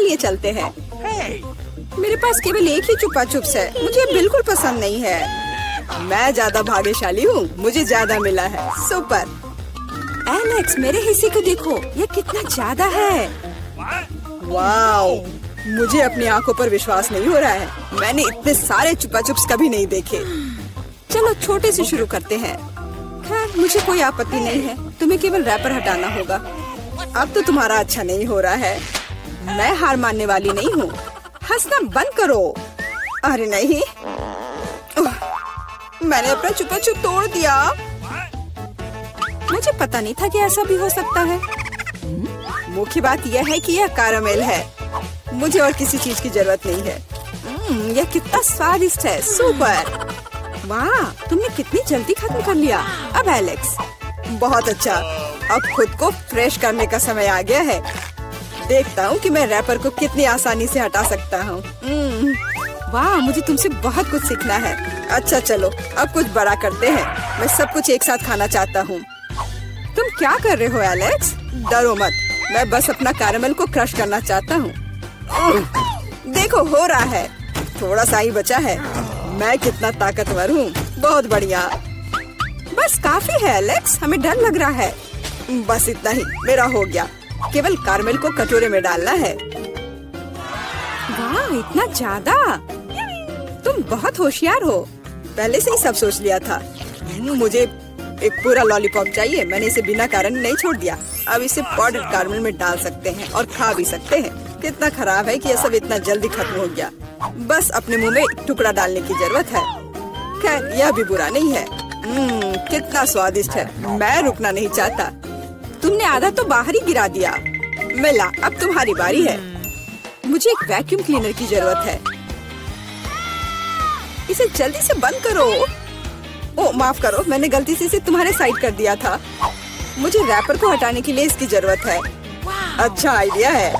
चलिए चलते हैं। मेरे पास केवल एक ही चुपा चुप्स है, मुझे बिल्कुल पसंद नहीं है। मैं ज्यादा भाग्यशाली हूँ, मुझे ज्यादा मिला है। सुपर। एलेक्स, मेरे हिस्से को देखो, ये कितना ज्यादा है। वाओ, मुझे अपनी आंखों पर विश्वास नहीं हो रहा है। मैंने इतने सारे चुपा चुप्स कभी नहीं देखे। चलो छोटे से शुरू करते हैं। खैर, मुझे कोई आपत्ति नहीं है। तुम्हें केवल रैपर हटाना होगा। अब तो तुम्हारा अच्छा नहीं हो रहा है। मैं हार मानने वाली नहीं हूँ। हंसना बंद करो। अरे नहीं, मैंने अपना चुपा चुप तोड़ दिया। मुझे पता नहीं था कि ऐसा भी हो सकता है। मुख्य बात यह है कि यह कैरामेल है। मुझे और किसी चीज की जरूरत नहीं है। यह कितना स्वादिष्ट है। सुपर। वाह, तुमने कितनी जल्दी खत्म कर लिया। अब एलेक्स, बहुत अच्छा। अब खुद को फ्रेश करने का समय आ गया है। देखता हूँ कि मैं रैपर को कितनी आसानी से हटा सकता हूँ। वाह, मुझे तुमसे बहुत कुछ सीखना है। अच्छा चलो, अब कुछ बड़ा करते हैं। मैं सब कुछ एक साथ खाना चाहता हूँ। तुम क्या कर रहे हो एलेक्स? डरो मत, मैं बस अपना कैरामेल को क्रश करना चाहता हूँ। देखो, हो रहा है। थोड़ा सा ही बचा है। मैं कितना ताकतवर हूँ। बहुत बढ़िया। बस काफी है एलेक्स, हमें डर लग रहा है। बस इतना ही, मेरा हो गया। केवल कैरामेल को कटोरे में डालना है। वाह, इतना ज्यादा। तुम बहुत होशियार हो। पहले से ही सब सोच लिया था। मुझे एक पूरा लॉलीपॉप चाहिए। मैंने इसे बिना कारण नहीं छोड़ दिया। अब इसे पाउडर कैरामेल में डाल सकते हैं और खा भी सकते हैं। कितना खराब है कि यह सब इतना जल्दी खत्म हो गया। बस अपने मुंह में एक टुकड़ा डालने की जरूरत है। खैर, यह भी बुरा नहीं है। कितना स्वादिष्ट है। मैं रुकना नहीं चाहता। तुमने आधा तो बाहर ही गिरा दिया। मिला, अब तुम्हारी बारी है। मुझे एक वैक्यूम क्लीनर की जरूरत है। इसे जल्दी से बंद करो। ओ, माफ करो, मैंने गलती से इसे तुम्हारे साइड कर दिया था। मुझे रैपर को हटाने के लिए इसकी जरूरत है। अच्छा आइडिया है।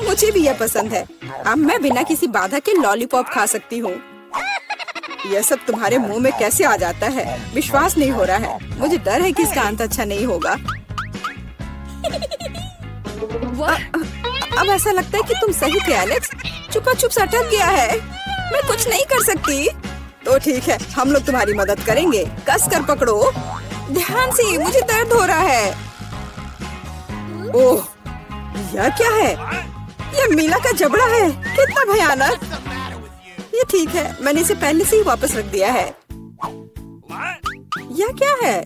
मुझे भी यह पसंद है। अब मैं बिना किसी बाधा के लॉलीपॉप खा सकती हूँ। यह सब तुम्हारे मुंह में कैसे आ जाता है? विश्वास नहीं हो रहा है। मुझे डर है कि इसका अंत अच्छा नहीं होगा। अब ऐसा लगता है कि तुम सही थे एलेक्स। चुपा चुप अटक गया है। मैं कुछ नहीं कर सकती। तो ठीक है, हम लोग तुम्हारी मदद करेंगे। कस कर पकड़ो। ध्यान से, मुझे दर्द हो रहा है। ओह, यह क्या है? यह मीला का जबड़ा है। कितना भयानक। ये ठीक है, मैंने इसे पहले से ही वापस रख दिया है। यह क्या है?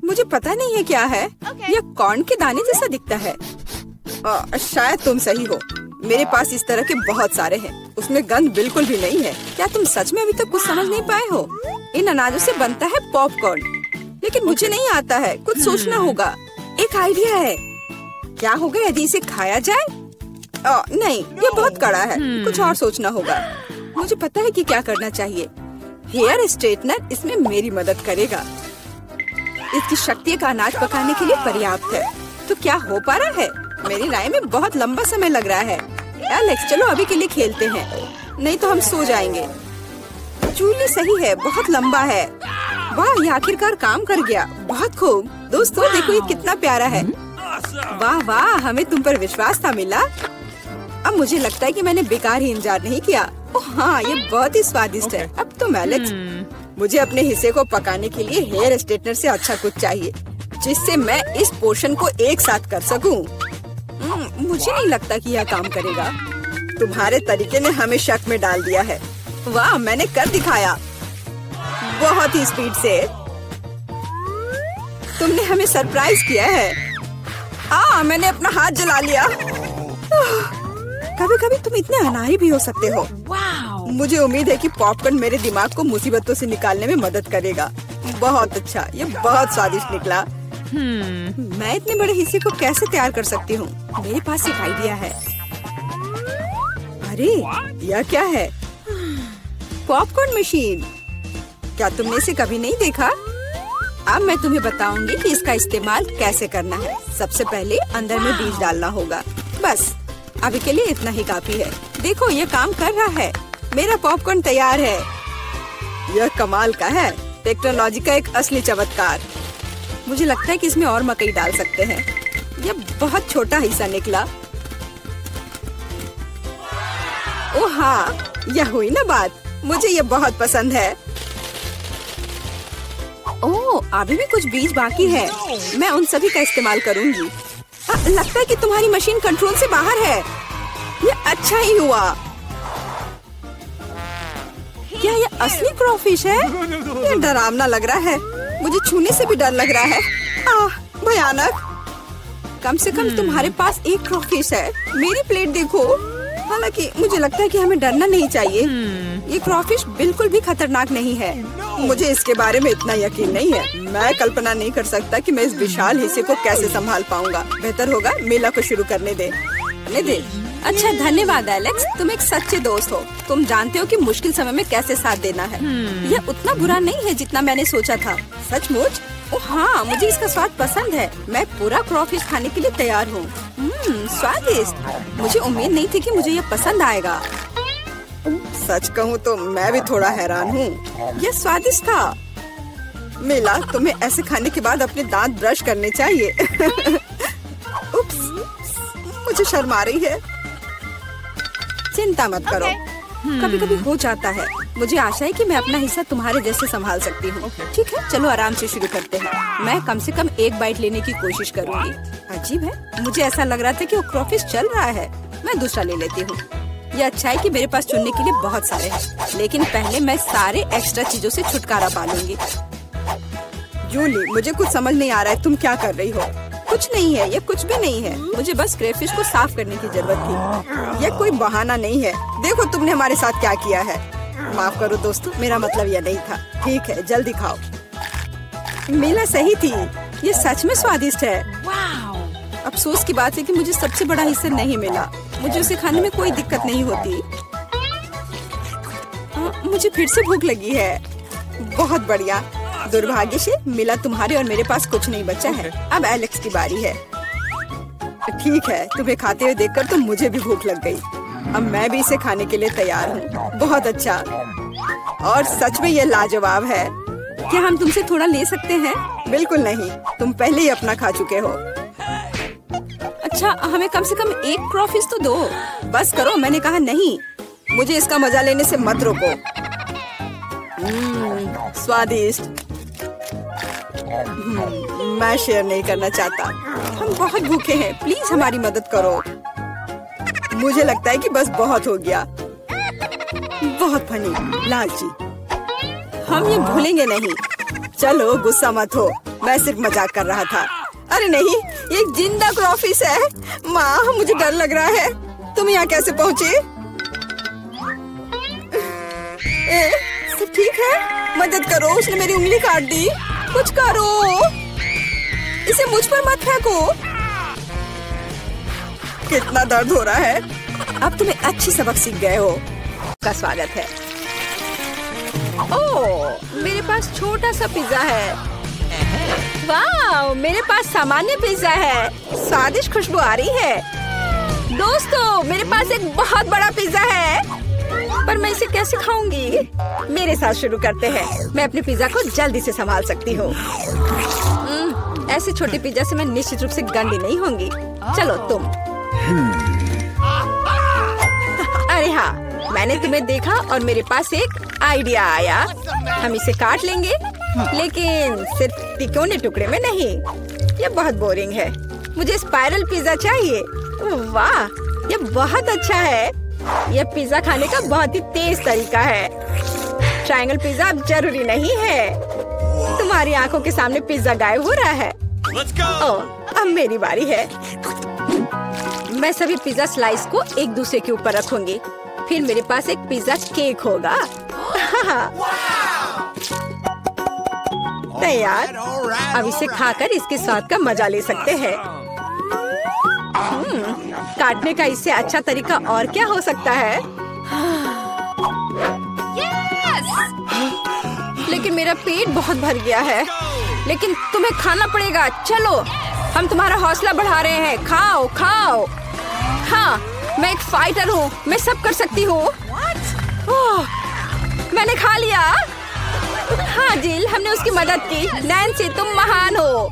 मुझे पता नहीं है क्या है। यह कॉर्न के दाने जैसा दिखता है। शायद तुम सही हो। मेरे पास इस तरह के बहुत सारे हैं। उसमें गंध बिल्कुल भी नहीं है। क्या तुम सच में अभी तक कुछ समझ नहीं पाए हो? इन अनाजों से बनता है पॉपकॉर्न, लेकिन मुझे नहीं आता है। कुछ सोचना होगा। एक आइडिया है। क्या होगा यदि इसे खाया जाए? नहीं, ये बहुत कड़ा है। कुछ और सोचना होगा। मुझे पता है कि क्या करना चाहिए। हेयर स्ट्रेटनर इसमें मेरी मदद करेगा। इसकी शक्ति का अनाज पकाने के लिए पर्याप्त है। तो क्या हो पा रहा है? मेरी राय में बहुत लंबा समय लग रहा है। एलेक्स, चलो अभी के लिए खेलते हैं, नहीं तो हम सो जाएंगे। जूली सही है, बहुत लंबा है। वाह, ये आखिरकार काम कर गया। बहुत खूब। दोस्तों देखो, ये कितना प्यारा है। वाह वाह, हमें तुम पर विश्वास था मिला। अब मुझे लगता है कि मैंने बेकार ही इंतजार नहीं किया। ओह हाँ, ये बहुत ही स्वादिष्ट है। अब तुम एलेक्स, मुझे अपने हिस्से को पकाने के लिए हेयर स्ट्रेटनर से अच्छा कुछ चाहिए, जिससे मैं इस पोर्शन को एक साथ कर सकूं। मुझे नहीं लगता कि यह काम करेगा। तुम्हारे तरीके ने हमें शक में डाल दिया है। वाह, मैंने कर दिखाया बहुत ही स्पीड से। तुमने हमें सरप्राइज किया है। मैंने अपना हाथ जला लिया। कभी कभी तुम इतने अनाड़ी भी हो सकते हो। मुझे उम्मीद है कि पॉपकॉर्न मेरे दिमाग को मुसीबतों से निकालने में मदद करेगा। बहुत अच्छा, ये बहुत स्वादिष्ट निकला। मैं इतने बड़े हिस्से को कैसे तैयार कर सकती हूँ? मेरे पास एक आइडिया है। अरे, यह क्या है? Popcorn machine. क्या तुमने इसे कभी नहीं देखा? अब मैं तुम्हें बताऊंगी कि इसका इस्तेमाल कैसे करना है। सबसे पहले अंदर में बीज डालना होगा। बस अभी के लिए इतना ही काफी है। देखो, ये काम कर रहा है। मेरा पॉपकॉर्न तैयार है। यह कमाल का है। टेक्नोलॉजी का एक असली चमत्कार। मुझे लगता है कि इसमें और मकई डाल सकते हैं। यह बहुत छोटा हिस्सा निकला। ओह हाँ, यह हुई ना बात। मुझे ये बहुत पसंद है। ओह, अभी भी कुछ बीज बाकी है। मैं उन सभी का इस्तेमाल करूंगी। लगता है कि तुम्हारी मशीन कंट्रोल से बाहर है। ये अच्छा ही हुआ। क्या ये असली क्रॉफिश है? ये डरावना लग रहा है। मुझे छूने से भी डर लग रहा है। भयानक। कम से कम तुम्हारे पास एक क्रॉफिश है। मेरी प्लेट देखो। हालांकि मुझे लगता है कि हमें डरना नहीं चाहिए। ये क्रॉफिश बिल्कुल भी खतरनाक नहीं है। मुझे इसके बारे में इतना यकीन नहीं है। मैं कल्पना नहीं कर सकता कि मैं इस विशाल हिस्से को कैसे संभाल पाऊंगा। बेहतर होगा मेला को शुरू करने दे। अच्छा, धन्यवाद एलेक्स, तुम एक सच्चे दोस्त हो। तुम जानते हो कि मुश्किल समय में कैसे साथ देना है। यह उतना बुरा नहीं है जितना मैंने सोचा था। सचमुच? ओह हाँ, मुझे इसका स्वाद पसंद है। मैं पूरा क्रॉफिश खाने के लिए तैयार हूँ। स्वादिष्ट। मुझे उम्मीद नहीं थी कि मुझे यह पसंद आएगा। सच कहूँ तो मैं भी थोड़ा हैरान हूँ। यह स्वादिष्ट था। मिला, तुम्हें ऐसे खाने के बाद अपने दांत ब्रश करने चाहिए। उप्स, मुझे शर्म आ रही है। चिंता मत करो, कभी कभी हो जाता है। मुझे आशा है कि मैं अपना हिस्सा तुम्हारे जैसे संभाल सकती हूँ। ठीक है, चलो आराम से शुरू करते हैं। मैं कम से कम एक बाइट लेने की कोशिश करूँगी। अजीब है, मुझे ऐसा लग रहा था कि वो क्रॉफिश चल रहा है। मैं दूसरा ले लेती हूँ। ये अच्छा है कि मेरे पास चुनने के लिए बहुत सारे हैं, लेकिन पहले मैं सारे एक्स्ट्रा चीजों से छुटकारा पा लूंगी। जूली, मुझे कुछ समझ नहीं आ रहा है, तुम क्या कर रही हो? कुछ नहीं है, ये कुछ भी नहीं है। मुझे बस क्रेफिश को साफ करने की जरूरत थी। यह कोई बहाना नहीं है। देखो तुमने हमारे साथ क्या किया है। माफ करो दोस्तों, मेरा मतलब यह नहीं था। ठीक है, जल्दी खाओ। मिला सही थी, ये सच में स्वादिष्ट है। अफसोस की बात है कि मुझे सबसे बड़ा हिस्सा नहीं मिला। मुझे उसे खाने में कोई दिक्कत नहीं होती। मुझे फिर से भूख लगी है। बहुत बढ़िया। दुर्भाग्य से मिला, तुम्हारे और मेरे पास कुछ नहीं बचा है। अब एलेक्स की बारी है। ठीक है, तुम्हें खाते हुए देखकर तो मुझे भी भूख लग गई। अब मैं भी इसे खाने के लिए तैयार हूँ। बहुत अच्छा, और सच में ये लाजवाब है। क्या हम तुमसे थोड़ा ले सकते हैं? बिल्कुल नहीं, तुम पहले ही अपना खा चुके हो। अच्छा, हमें कम से कम एक क्रॉफिश तो दो। बस करो, मैंने कहा नहीं। मुझे इसका मजा लेने से मत रोको। स्वादिष्ट। मैं शेयर नहीं करना चाहता। हम बहुत भूखे हैं, प्लीज हमारी मदद करो। मुझे लगता है कि बस बहुत हो गया। बहुत फनी, लालची। हम ये भूलेंगे नहीं। चलो गुस्सा मत हो, मैं सिर्फ मजाक कर रहा था। अरे नहीं, ये एक जिंदा क्रॉफिश है। माँ, मुझे डर लग रहा है। तुम यहाँ कैसे पहुँचे? सब ठीक है? मदद करो, उसने मेरी उंगली काट दी। कुछ करो, इसे मुझ पर मत फेंको। कितना दर्द हो रहा है। अब तुम्हें अच्छी सबक सीख गए हो। का स्वागत है। ओह, मेरे पास छोटा सा पिज्जा है। वाह, मेरे पास सामान्य पिज्जा है। स्वादिष्ट खुशबू आ रही है। दोस्तों, मेरे पास एक बहुत बड़ा पिज्जा है, पर मैं इसे कैसे खाऊंगी? मेरे साथ शुरू करते हैं। मैं अपने पिज्जा को जल्दी से संभाल सकती हूँ। ऐसे छोटे पिज्जा से मैं निश्चित रूप से गंदी नहीं होंगी। चलो तुम। अरे हाँ, मैंने तुम्हें देखा और मेरे पास एक आइडिया आया। हम इसे काट लेंगे, लेकिन सिर्फ तिकोने टुकड़े में नहीं। ये बहुत बोरिंग है। मुझे स्पाइरल पिज्जा चाहिए। वाह, ये बहुत अच्छा है। यह पिज्जा खाने का बहुत ही तेज तरीका है। ट्रायंगल पिज्जा अब जरूरी नहीं है। तुम्हारी आंखों के सामने पिज्जा गायब हो रहा है। ओह, अब मेरी बारी है। मैं सभी पिज्जा स्लाइस को एक दूसरे के ऊपर रखूंगी। फिर मेरे पास एक पिज्जा केक होगा। तैयार। अब इसे खाकर इसके स्वाद का मजा ले सकते हैं। काटने का इससे अच्छा तरीका और क्या हो सकता है? लेकिन मेरा पेट बहुत भर गया है। लेकिन तुम्हें खाना पड़ेगा। चलो, हम तुम्हारा हौसला बढ़ा रहे हैं। खाओ खाओ। हाँ, मैं एक फाइटर हूँ, मैं सब कर सकती हूँ। मैंने खा लिया। हाँ जिल, हमने उसकी मदद की। नैन्सी, तुम महान हो।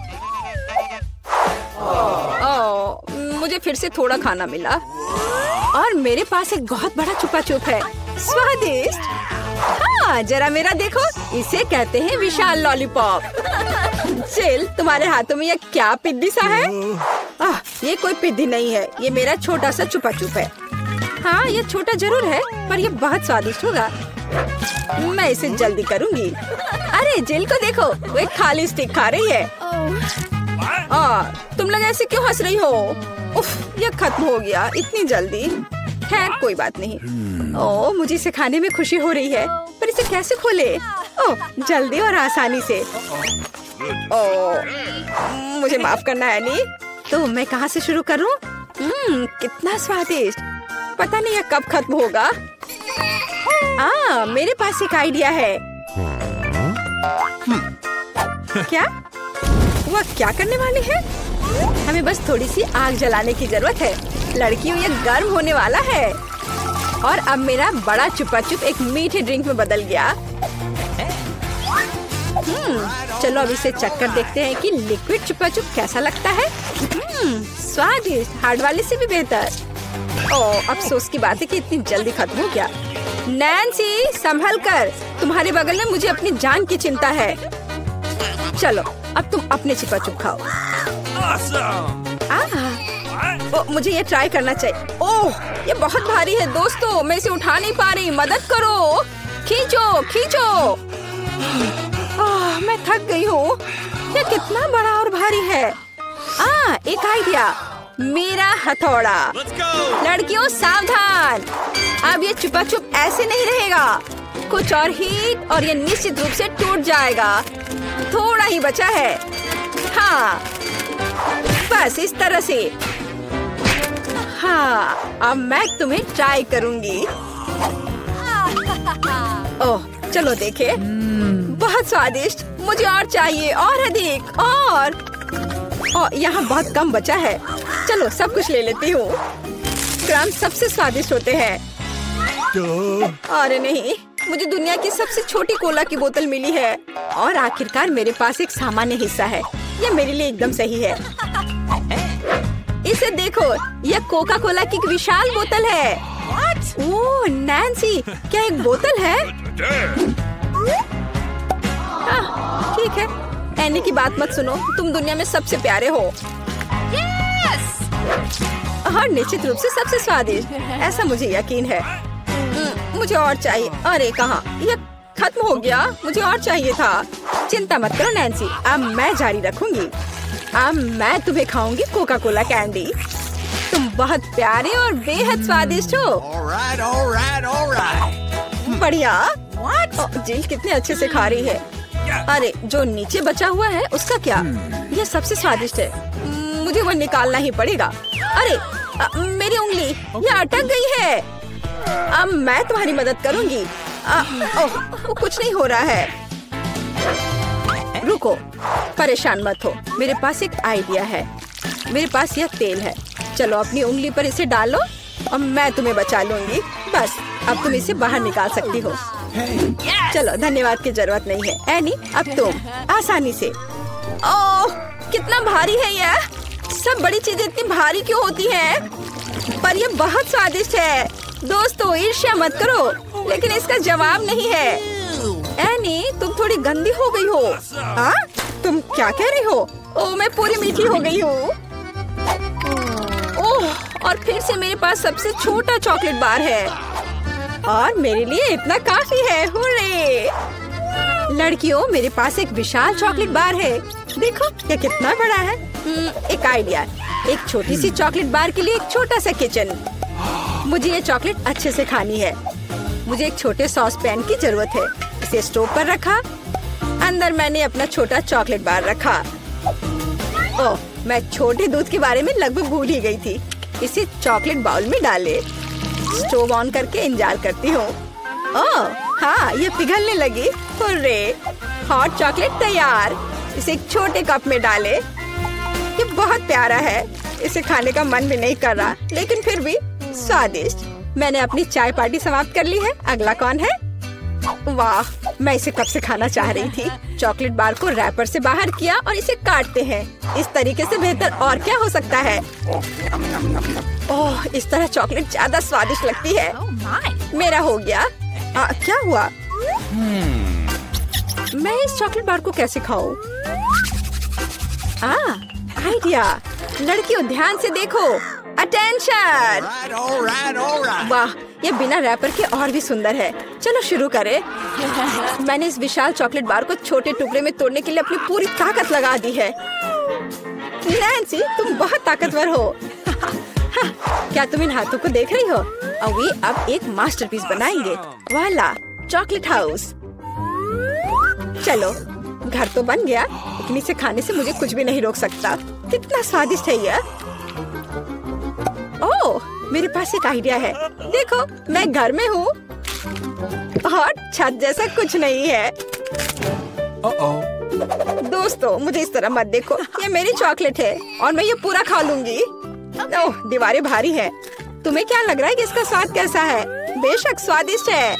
मुझे फिर से थोड़ा खाना मिला। और मेरे पास एक बहुत बड़ा छुपा छुप है। स्वादिष्ट। हाँ, जरा मेरा देखो, इसे कहते हैं विशाल लॉलीपॉप। जिल, तुम्हारे हाथों में ये क्या पिद्दी सा है? ये कोई पिद्दी नहीं है, ये मेरा छोटा सा छुपा छुप है। हाँ, ये छोटा जरूर है, पर ये बहुत स्वादिष्ट होगा। मैं इसे जल्दी करूंगी। अरे जिल को देखो, वो एक खाली स्टिक खा रही है। तुम लोग ऐसे क्यों हंस रही हो? उफ, ये खत्म हो गया इतनी जल्दी। खैर कोई बात नहीं। मुझे इसे खाने में खुशी हो रही है, पर इसे कैसे खोले? जल्दी और आसानी से। मुझे माफ करना एनी। तो मैं कहाँ से शुरू करूँ? कितना स्वादिष्ट। पता नहीं यह कब खत्म होगा। मेरे पास एक आइडिया है। क्या? वह क्या करने वाली है? हमें बस थोड़ी सी आग जलाने की जरूरत है। लड़कियों, ये गर्म होने वाला है। और अब मेरा बड़ा छुपा छुप एक मीठे ड्रिंक में बदल गया। चलो अब इसे चक्कर देखते हैं कि लिक्विड छुपा छुप कैसा लगता है। स्वादिष्ट, हार्ड वाले से भी बेहतर। अफसोस की बात है कि इतनी जल्दी खत्म हो गया। नैन्सी, संभल कर, तुम्हारे बगल में मुझे अपनी जान की चिंता है। चलो अब तुम अपने छुपा छुप खाओ। मुझे ये ट्राई करना चाहिए। ये बहुत भारी है दोस्तों, मैं इसे उठा नहीं पा रही, मदद करो। खींचो खींचो। मैं थक गई हूँ। ये कितना बड़ा और भारी है। एक आइडिया, मेरा हथौड़ा। लड़कियों सावधान, अब ये छुपा छुप ऐसे नहीं रहेगा। कुछ और हीट और ये निश्चित रूप से टूट जाएगा। थोड़ा ही बचा है। हाँ, बस इस तरह से। हाँ, अब मैं तुम्हें ट्राई करूंगी। चलो देखे। बहुत स्वादिष्ट, मुझे और चाहिए, और अधिक, और यहाँ बहुत कम बचा है। चलो सब कुछ ले लेती हूँ। क्रम सबसे स्वादिष्ट होते हैं। अरे नहीं, मुझे दुनिया की सबसे छोटी कोला की बोतल मिली है। और आखिरकार मेरे पास एक सामान्य हिस्सा है। ये मेरे लिए एकदम सही है। इसे देखो, यह कोका कोला की एक विशाल बोतल है। ओह नैन्सी, क्या एक बोतल है? ठीक है, एनी की बात मत सुनो, तुम दुनिया में सबसे प्यारे हो। और निश्चित रूप से सबसे स्वादिष्ट, ऐसा मुझे यकीन है। मुझे और चाहिए। अरे कहाँ, यह खत्म हो गया, मुझे और चाहिए था। चिंता मत करो नैन्सी, अब मैं जारी रखूंगी। अब मैं तुम्हें खाऊंगी कोका कोला कैंडी। तुम बहुत प्यारे और बेहद स्वादिष्ट हो। बढ़िया। जिल कितने अच्छे से खा रही है। अरे जो नीचे बचा हुआ है उसका क्या? यह सबसे स्वादिष्ट है, मुझे वो निकालना ही पड़ेगा। अरे मेरी उंगली, यह अटक गई है। अब मैं तुम्हारी मदद करूंगी। कुछ नहीं हो रहा है। रुको, परेशान मत हो, मेरे पास एक आइडिया है। मेरे पास यह तेल है। चलो अपनी उंगली पर इसे डालो और मैं तुम्हें बचा लूंगी। बस अब तुम इसे बाहर निकाल सकती हो। चलो, धन्यवाद की जरूरत नहीं है। एनी, अब तुम आसानी से। कितना भारी है यह। सब बड़ी चीजें इतनी भारी क्यों होती हैं? पर यह बहुत स्वादिष्ट है। दोस्तों ईर्ष्या मत करो, लेकिन इसका जवाब नहीं है। एनी, तुम थोड़ी गंदी हो गई हो। तुम क्या कह रही हो? मैं पूरी मीठी हो गई हूँ। और फिर से मेरे पास सबसे छोटा चॉकलेट बार है और मेरे लिए इतना काफी है। हुर्रे! लड़कियों, मेरे पास एक विशाल चॉकलेट बार है। देखो ये कितना बड़ा है। एक आइडिया, एक छोटी सी चॉकलेट बार के लिए एक छोटा सा किचन। मुझे ये चॉकलेट अच्छे से खानी है। मुझे एक छोटे सॉस पैन की जरूरत है। इसे स्टोव पर रखा, अंदर मैंने अपना छोटा चॉकलेट बार रखा। मैं छोटे दूध के बारे में लगभग भूल ही गई थी। इसे चॉकलेट बाउल में डाले, स्टोव ऑन करके इंतजार करती हूँ। हाँ, ये पिघलने लगी। हुर्रे! हॉट चॉकलेट तैयार। इसे एक छोटे कप में डाले। ये बहुत प्यारा है, इसे खाने का मन भी नहीं कर रहा, लेकिन फिर भी स्वादिष्ट। मैंने अपनी चाय पार्टी समाप्त कर ली है। अगला कौन है? वाह, मैं इसे कब से खाना चाह रही थी। चॉकलेट बार को रैपर से बाहर किया और इसे काटते हैं। इस तरीके से बेहतर और क्या हो सकता है। ओह, इस तरह चॉकलेट ज्यादा स्वादिष्ट लगती है। मेरा हो गया। क्या हुआ? मैं इस चॉकलेट बार को कैसे खाऊं? आइडिया। लड़कियों ध्यान से देखो। अटेंशन। वाह, ये बिना रैपर के और भी सुंदर है। चलो शुरू करें। मैंने इस विशाल चॉकलेट बार को छोटे टुकड़े में तोड़ने के लिए अपनी पूरी ताकत लगा दी है। नैन्सी, तुम बहुत ताकतवर हो। क्या तुम इन हाथों को देख रही हो? अवी अब एक मास्टरपीस बनाएंगे। वाला, चॉकलेट हाउस। चलो, घर तो बन गया, लेकिन इसे खाने से मुझे कुछ भी नहीं रोक सकता। कितना स्वादिष्ट है यह। ओह, मेरे पास एक आइडिया है। देखो, मैं घर में हूँ और छत जैसा कुछ नहीं है। दोस्तों, मुझे इस तरह मत देखो। ये मेरी चॉकलेट है और मैं ये पूरा खा लूंगी। ओह, दीवारें भारी है। तुम्हें क्या लग रहा है कि इसका स्वाद कैसा है? बेशक स्वादिष्ट है।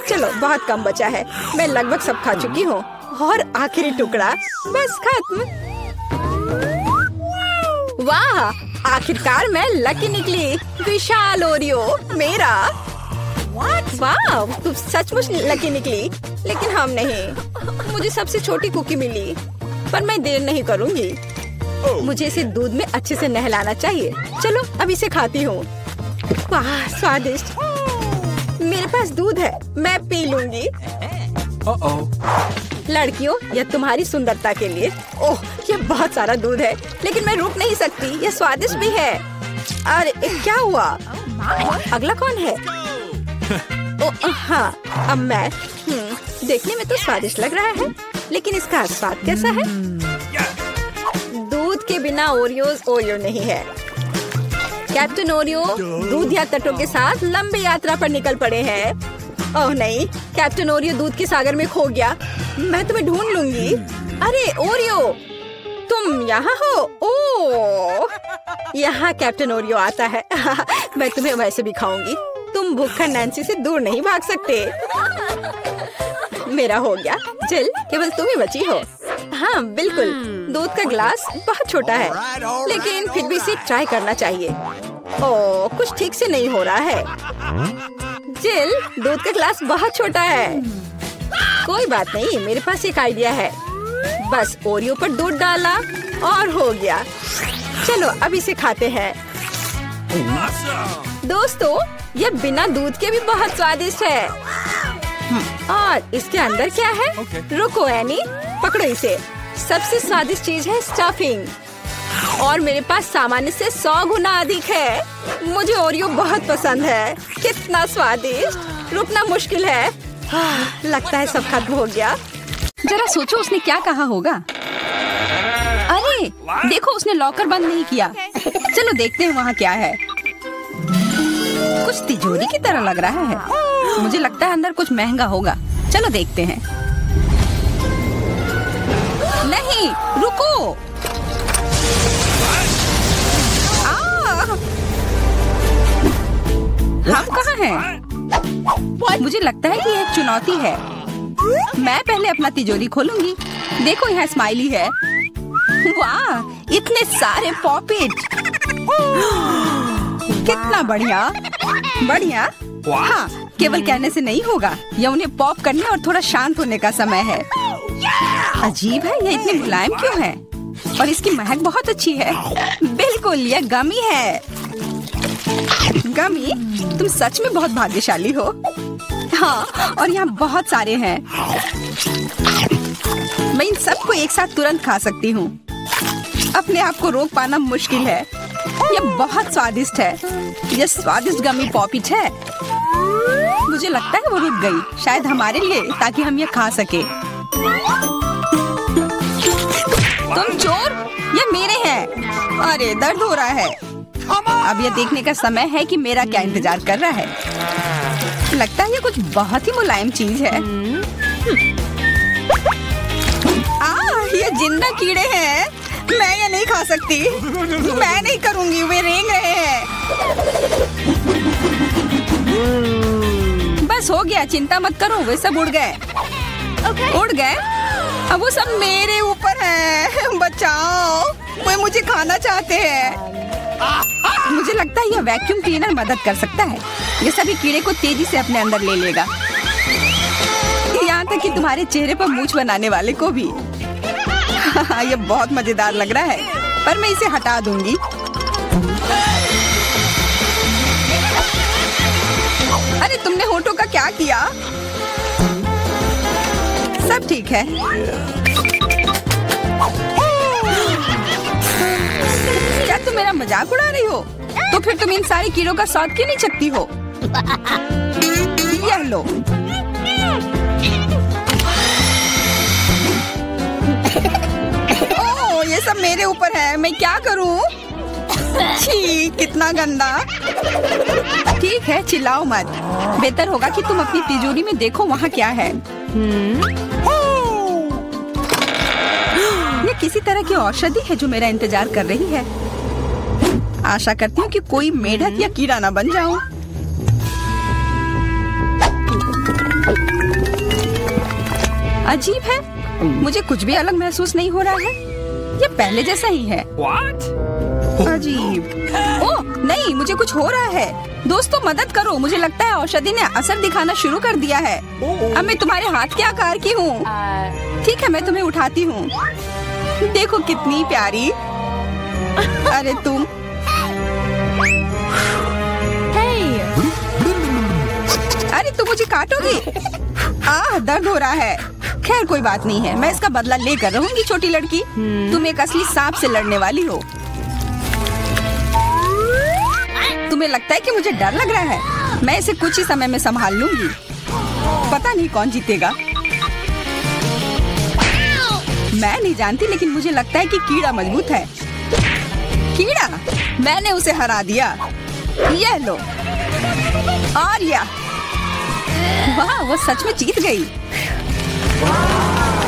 चलो, बहुत कम बचा है। मैं लगभग सब खा चुकी हूँ और आखिरी टुकड़ा बस खत्म। वाह, आखिरकार मैं लकी निकली। विशाल ओरियो मेरा। वाह, तुम सचमुच लकी निकली। लेकिन हम नहीं। मुझे सबसे छोटी कुकी मिली, पर मैं देर नहीं करूँगी। मुझे इसे दूध में अच्छे से नहलाना चाहिए। चलो, अब इसे खाती हूँ। वाह, स्वादिष्ट। मेरे पास दूध है, मैं पी लूंगी। लड़कियों, यह तुम्हारी सुंदरता के लिए। ओह, ये बहुत सारा दूध है, लेकिन मैं रुक नहीं सकती। यह स्वादिष्ट भी है। अरे, क्या हुआ? अगला कौन है? ओह हाँ, अब मैं। देखने में तो स्वादिष्ट लग रहा है, लेकिन इसका स्वाद कैसा है? दूध के बिना ओरियोज ओरियो नहीं है। कैप्टन ओरियो दूध या तटों के साथ लंबी यात्रा पर निकल पड़े हैं। ओह नहीं, कैप्टन ओरियो दूध के सागर में खो गया। मैं तुम्हें ढूंढ लूंगी। अरे ओरियो, तुम यहाँ हो? ओह, यहाँ कैप्टन ओरियो आता है। मैं तुम्हें वैसे भी खाऊंगी। तुम भूखा नैन्सी से दूर नहीं भाग सकते। मेरा हो गया। चल, केवल तुम ही बची हो। हाँ बिल्कुल, दूध का ग्लास बहुत छोटा है, लेकिन फिर भी इसे ट्राई करना चाहिए। ओह, कुछ ठीक से नहीं हो रहा है। जिल, दूध का ग्लास बहुत छोटा है। कोई बात नहीं, मेरे पास एक आइडिया है। बस ओरियो पर दूध डाला और हो गया। चलो, अब इसे खाते हैं। दोस्तों, ये बिना दूध के भी बहुत स्वादिष्ट है। और इसके अंदर क्या है? रुको एनी, पकड़ो इसे। सबसे स्वादिष्ट चीज है स्टफिंग, और मेरे पास सामान्य से 100 गुना अधिक है। मुझे ओरियो बहुत पसंद है। कितना स्वादिष्ट, रुकना मुश्किल है। लगता है सब खत्म हो गया। जरा सोचो उसने क्या कहा होगा। अरे देखो, उसने लॉकर बंद नहीं किया। चलो देखते हैं वहाँ क्या है। कुछ तिजोरी की तरह लग रहा है। मुझे लगता है अंदर कुछ महंगा होगा। चलो देखते हैं। नहीं, रुको। हम कहाँ हैं? मुझे लगता है कि यह चुनौती है। मैं पहले अपना तिजोरी खोलूंगी। देखो, यहाँ स्माइली है। वाह, इतने सारे पॉपिट। कितना बढ़िया। बढ़िया। हाँ, केवल कहने से नहीं होगा। यह उन्हें पॉप करने और थोड़ा शांत होने का समय है। अजीब है, यह इतनी मुलायम क्यों है? और इसकी महक बहुत अच्छी है। बिल्कुल, यह गमी है। गमी, तुम सच में बहुत भाग्यशाली हो। हाँ, और यहाँ बहुत सारे हैं। मैं इन सबको एक साथ तुरंत खा सकती हूँ। अपने आप को रोक पाना मुश्किल है। यह बहुत स्वादिष्ट है। यह स्वादिष्ट गमी पॉपिट है। मुझे लगता है वो रुक गई, शायद हमारे लिए, ताकि हम ये खा सके। तुम चोर, ये मेरे हैं। अरे दर्द हो रहा है। अब यह देखने का समय है कि मेरा क्या इंतजार कर रहा है। लगता है ये कुछ बहुत ही मुलायम चीज है। ये जिंदा कीड़े हैं। मैं ये नहीं खा सकती। मैं नहीं करूंगी, वे रेंग रहे हैं। बस हो गया। गया, चिंता मत करो, वे सब उड़ गए। उड़ गए? अब वो सब मेरे ऊपर है। बचाओ, वे मुझे खाना चाहते हैं। मुझे लगता है यह वैक्यूम क्लीनर मदद कर सकता है। ये सभी कीड़े को तेजी से अपने अंदर ले लेगा, यहाँ तक कि तुम्हारे चेहरे पर मूंछ बनाने वाले को भी। ये बहुत मजेदार लग रहा है, पर मैं इसे हटा दूंगी। अरे तुमने होठों का क्या किया? सब ठीक है। क्या तुम मेरा मजाक उड़ा रही हो? तो फिर तुम इन सारे कीड़ों का स्वाद क्यों नहीं चखती हो? यह लो। ओह, ये सब मेरे ऊपर है, मैं क्या करूं? छी, कितना गंदा। ठीक है, चिल्लाओ मत। बेहतर होगा कि तुम अपनी तिजोरी में देखो वहाँ क्या है। ये किसी तरह की औषधि है जो मेरा इंतजार कर रही है। आशा करती हूँ कि कोई मेढक या कीड़ा ना बन जाऊं। अजीब है, मुझे कुछ भी अलग महसूस नहीं हो रहा है। ये पहले जैसा ही है। अजीब। ओह नहीं, मुझे कुछ हो रहा है। दोस्तों मदद करो, मुझे लगता है औषधि ने असर दिखाना शुरू कर दिया है। अब मैं तुम्हारे हाथ के आकार की हूँ। ठीक है, मैं तुम्हें उठाती हूँ। देखो कितनी प्यारी। अरे तुम। अरे तुम मुझे काटोगी? दर्द हो रहा है। खैर कोई बात नहीं है, मैं इसका बदला लेकर रहूंगी। छोटी लड़की, तुम एक असली सांप से लड़ने वाली हो। तुम्हें लगता है कि मुझे डर लग रहा है? मैं इसे कुछ ही समय में संभाल लूंगी। पता नहीं कौन जीतेगा। मैं नहीं जानती, लेकिन मुझे लगता है कि कीड़ा मजबूत है। कीड़ा? मैंने उसे हरा दिया। यह लो। और यह। वाह, वो सच में जीत गई।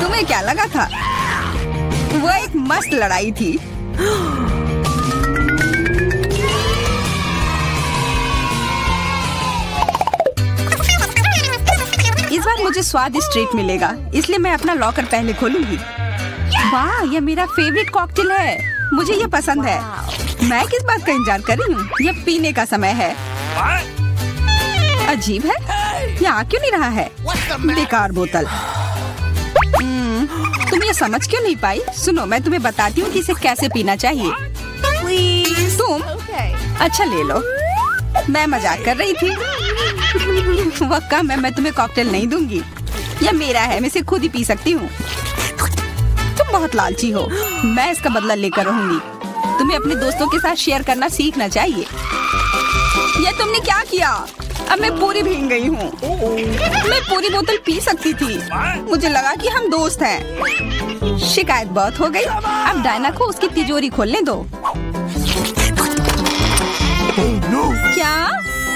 तुम्हें क्या लगा था? वो एक मस्त लड़ाई थी। इस बार मुझे स्वादिष्ट ट्रीट मिलेगा, इसलिए मैं अपना लॉकर पहले खोलूंगी। वाह, यह मेरा फेवरेट कॉकटेल है। मुझे यह पसंद है। मैं किस बात का इंतजार कर रही हूँ? यह पीने का समय है। अजीब है, यह आ क्यों नहीं रहा है? बेकार बोतल। तुम ये समझ क्यों नहीं पाई? सुनो, मैं तुम्हें बताती हूँ कि इसे कैसे पीना चाहिए। तुम? अच्छा ले लो। मैं मजाक कर रही थी। वह कम है, मैं तुम्हें कॉकटेल नहीं दूंगी। यह मेरा है, मैं इसे खुद ही पी सकती हूँ। तुम बहुत लालची हो। मैं इसका बदला लेकर रहूंगी। तुम्हें अपने दोस्तों के साथ शेयर करना सीखना चाहिए। यह तुमने क्या किया? अब मैं पूरी भीग गई हूँ। मैं पूरी बोतल पी सकती थी। मुझे लगा कि हम दोस्त हैं। शिकायत बहुत हो गई। अब डायना को उसकी तिजोरी खोलने दो। क्या?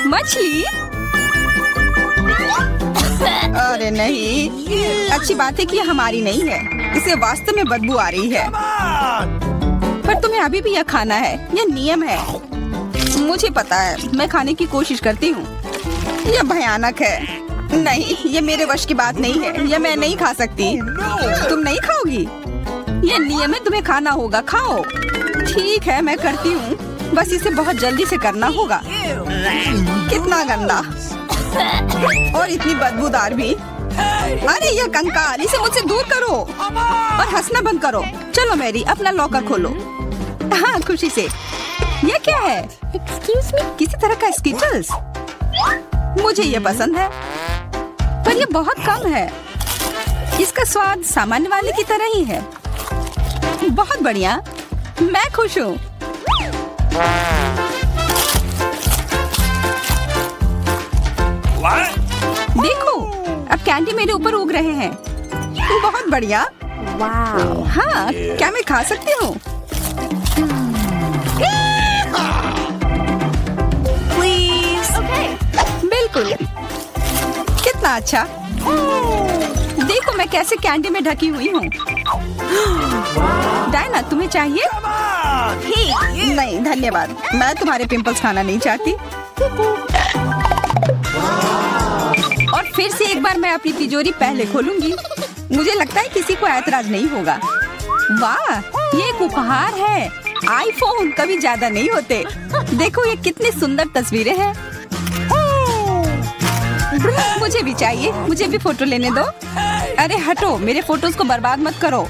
मछली? अरे नहीं, अच्छी बात है कि यह हमारी नहीं है। इसे वास्तव में बदबू आ रही है। पर तुम्हें अभी भी यह खाना है, यह नियम है। मुझे पता है, मैं खाने की कोशिश करती हूँ। यह भयानक है। नहीं, ये मेरे वश की बात नहीं है। यह मैं नहीं खा सकती। तुम नहीं खाओगी? यह नियम है, तुम्हें खाना होगा। खाओ। ठीक है, मैं करती हूँ। बस इसे बहुत जल्दी से करना होगा। कितना गंदा और इतनी बदबूदार भी। अरे यह कंकाल, इसे मुझसे दूर करो और हंसना बंद करो। चलो मैरी, अपना लॉकर खोलो। हाँ, खुशी से। यह क्या है? एक्सक्यूज मी, किसी तरह का स्किटल्स। मुझे ये पसंद है, पर यह बहुत कम है। इसका स्वाद सामान्य वाले की तरह ही है। बहुत बढ़िया, मैं खुश हूँ। देखो, अब कैंडी मेरे ऊपर उग रहे हैं। बहुत बढ़िया। हाँ, क्या मैं खा सकती हूँ? बिल्कुल। कितना अच्छा। देखो मैं कैसे कैंडी में ढकी हुई हूँ। डायना, तुम्हें चाहिए? नहीं धन्यवाद, मैं तुम्हारे पिंपल्स खाना नहीं चाहती। और फिर से एक बार मैं अपनी तिजोरी पहले खोलूंगी। मुझे लगता है किसी को ऐतराज नहीं होगा। वाह, ये एक उपहार है। आईफोन कभी ज्यादा नहीं होते। देखो ये कितनी सुंदर तस्वीरें हैं। मुझे भी चाहिए, मुझे भी फोटो लेने दो। अरे हटो, मेरे फोटोज को बर्बाद मत करो।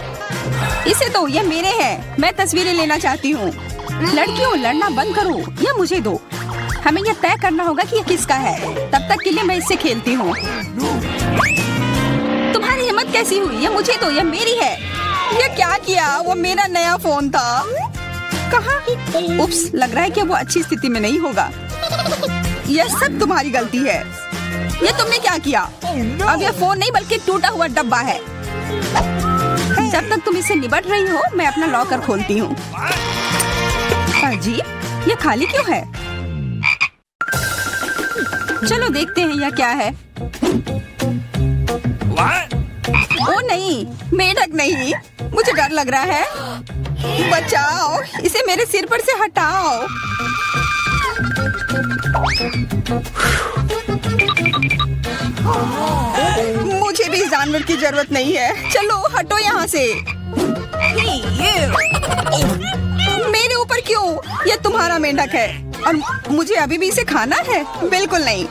इसे दो, ये मेरे हैं। मैं तस्वीरें लेना चाहती हूँ। लड़कियों, लड़ना बंद करो, ये मुझे दो। हमें यह तय करना होगा कि ये किसका है। तब तक के लिए मैं इससे खेलती हूँ। तुम्हारी हिम्मत कैसी हुई? ये मुझे दो, ये मेरी है। ये क्या किया? वो मेरा नया फोन था। कहाँ? उप्स, लग रहा है कि वो अच्छी स्थिति में नहीं होगा। यह सब तुम्हारी गलती है। ये तुमने क्या किया? अब यह फोन नहीं बल्कि टूटा हुआ डब्बा है। जब तक तुम इससे निपट रही हो, मैं अपना लॉकर खोलती हूँ। अजीब, ये खाली क्यों है? चलो देखते हैं यह क्या है। ओ नहीं, मेढक नहीं, मुझे डर लग रहा है। बचाओ, इसे मेरे सिर पर से हटाओ। मुझे भी जानवर की जरूरत नहीं है। चलो हटो यहाँ से। मेरे ऊपर क्यों? ये तुम्हारा मेंढक है और मुझे अभी भी इसे खाना है? बिल्कुल नहीं।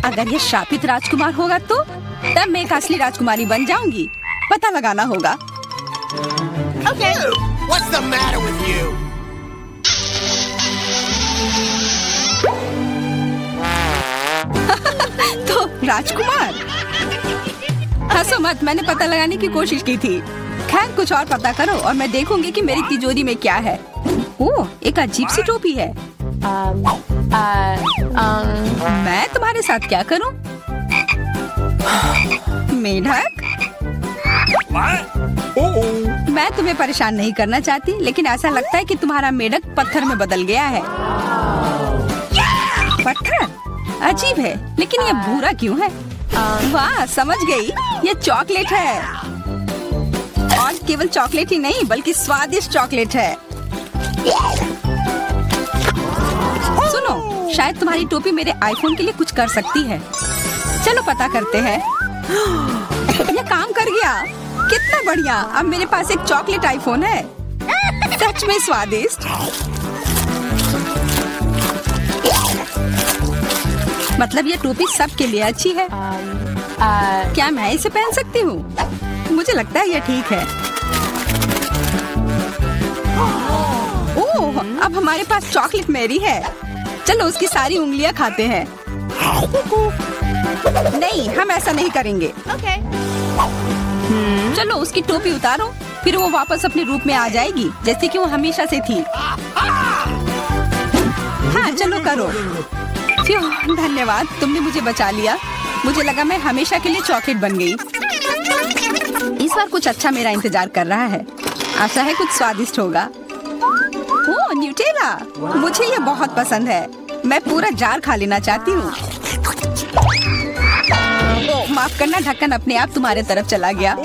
अगर ये शापित राजकुमार होगा तो तब मैं एक असली राजकुमारी बन जाऊंगी। पता लगाना होगा। Okay. What's the matter with you? तो राजकुमार, हंसो मत, मैंने पता लगाने की कोशिश की थी। खैर कुछ और पता करो और मैं देखूंगी कि मेरी तिजोरी में क्या है। ओह, एक अजीब सी टोपी है। मैं तुम्हारे साथ क्या करूं? मेढक, मैं तुम्हें परेशान नहीं करना चाहती, लेकिन ऐसा लगता है कि तुम्हारा मेढक पत्थर में बदल गया है। पत्थर? अजीब है, लेकिन ये भूरा क्यों है? वाह, समझ गई, ये चॉकलेट है। और केवल चॉकलेट ही नहीं बल्कि स्वादिष्ट चॉकलेट है। सुनो, शायद तुम्हारी टोपी मेरे आईफोन के लिए कुछ कर सकती है। चलो पता करते हैं। ये काम कर गया, कितना बढ़िया। अब मेरे पास एक चॉकलेट आईफोन है। सच में स्वादिष्ट। मतलब ये टोपी सबके लिए अच्छी है। क्या मैं इसे पहन सकती हूँ? मुझे लगता है ये ठीक है। ओह, अब हमारे पास चॉकलेट मैरी है। चलो उसकी सारी उंगलियां खाते हैं। नहीं, हम ऐसा नहीं करेंगे। Okay. चलो उसकी टोपी उतारो, फिर वो वापस अपने रूप में आ जाएगी जैसे कि वो हमेशा से थी। हाँ चलो करो। धन्यवाद, तुमने मुझे बचा लिया। मुझे लगा मैं हमेशा के लिए चॉकलेट बन गई। इस बार कुछ अच्छा मेरा इंतजार कर रहा है। आशा है कुछ स्वादिष्ट होगा। ओह, न्यूटेला, मुझे ये बहुत पसंद है। मैं पूरा जार खा लेना चाहती हूँ। ओह, माफ करना, ढक्कन अपने आप तुम्हारे तरफ चला गया। ओह,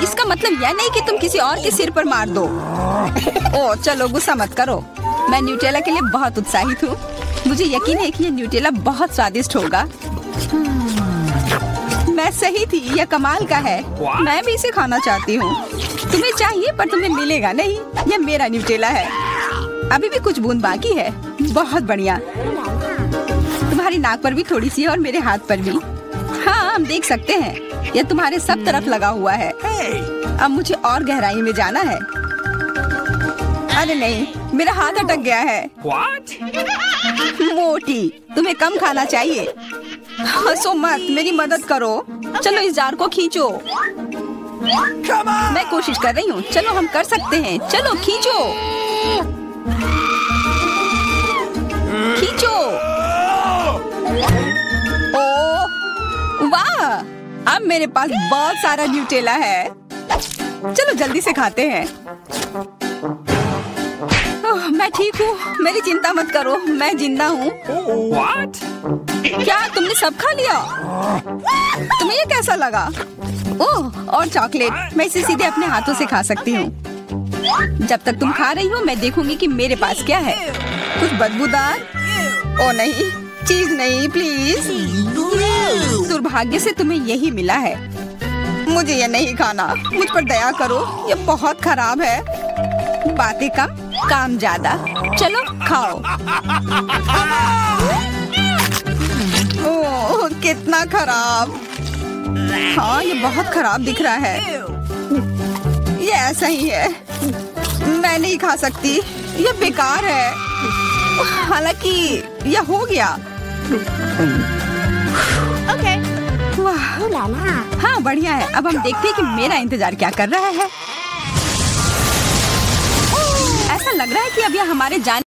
इसका मतलब यह नहीं कि तुम किसी और के सिर पर मार दो। ओह, चलो गुस्सा मत करो। मैं न्यूटेला के लिए बहुत उत्साहित हूँ। मुझे यकीन है कि ये न्यूटेला बहुत स्वादिष्ट होगा। मैं सही थी, यह कमाल का है। मैं भी इसे खाना चाहती हूँ। तुम्हें चाहिए पर तुम्हें मिलेगा नहीं। यह मेरा न्यूटेला है। अभी भी कुछ बूंद बाकी है। बहुत बढ़िया। तुम्हारी नाक पर भी थोड़ी सी है और मेरे हाथ पर भी। हाँ, हम देख सकते हैं। यह तुम्हारे सब तरफ लगा हुआ है। अब मुझे और गहराई में जाना है। अरे नहीं, मेरा हाथ अटक गया है। What? मोटी, तुम्हें कम खाना चाहिए। हंसो मत, मेरी मदद करो। चलो इस जार को खींचो। मैं कोशिश कर रही हूँ। चलो हम कर सकते हैं। चलो खींचो, खींचो। ओह वाह, अब मेरे पास बहुत सारा न्यूटेला है। चलो जल्दी से खाते हैं। ओह, मैं ठीक हूँ, मेरी चिंता मत करो, मैं जिंदा हूँ। What? क्या तुमने सब खा लिया? तुम्हें ये कैसा लगा? ओह, और चॉकलेट, मैं इसे सीधे अपने हाथों से खा सकती हूँ। जब तक तुम खा रही हो मैं देखूंगी कि मेरे पास क्या है। कुछ बदबूदार, ओ नहीं, चीज नहीं प्लीज। दुर्भाग्य से तुम्हें यही मिला है। मुझे ये नहीं खाना, मुझ पर दया करो, ये बहुत खराब है। बातें कम, काम ज्यादा। चलो खाओ। ओह कितना खराब। हाँ ये बहुत खराब दिख रहा है। ये ऐसा ही है, मैं नहीं खा सकती, ये बेकार है। हालांकि यह हो गया। Okay. वाह, हाँ बढ़िया है। अब हम देखते हैं कि मेरा इंतजार क्या कर रहा है। ऐसा लग रहा है कि अब यह हमारे जाने